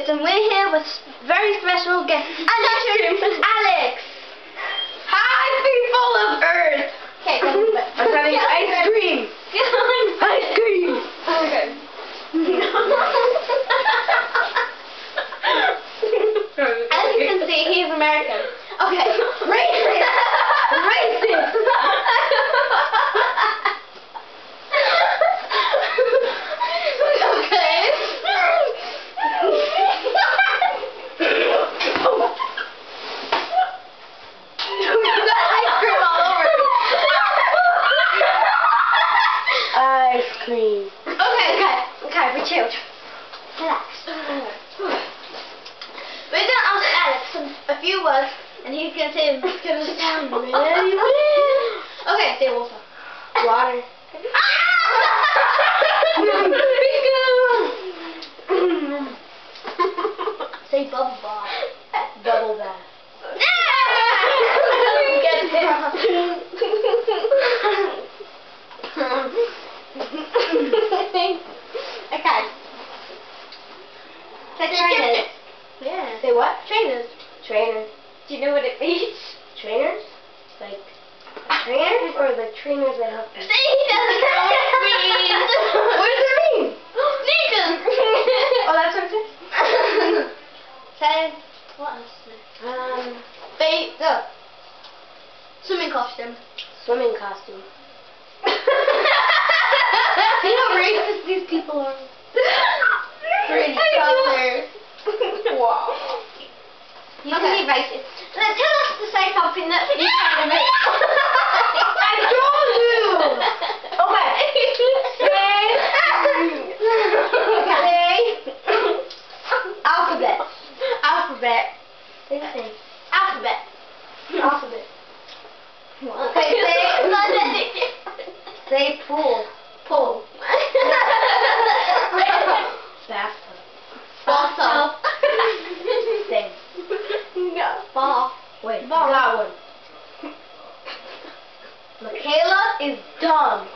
Studios, and we're here with very special guest, Alex. Hi, people of Earth. Okay, go on. I'm having ice cream. Ice cream. Okay. As you can see, he's American. Okay. Racist. Racist. Ice cream. Okay, we chilled. Relax. We're gonna ask Alex a few words, and he's gonna say them. It's gonna sound really weird. Okay, say water. Water. Say bubble bath. Bubble bath. Get it. Okay. Say trainers. Yeah. Say what? Trainers. Trainer. Do you know what it means? Trainers? Like trainers or like trainers that help you? He doesn't know what it means. What does it mean? Sneakers. Oh, that's what it says? Say what else? Go. Swimming costume. Swimming costume. See how racist these people are? Pretty colors. Wow. You can be racist. Now tell us to say something that you kind of make. I told you! Okay. Say alphabet. Alphabet. Say the same. Alphabet. Alphabet. Okay, Say pool. Pool. Bathtub. Bathtub. Same. No. Bath. Wait, Bath. got one. Michaela is dumb.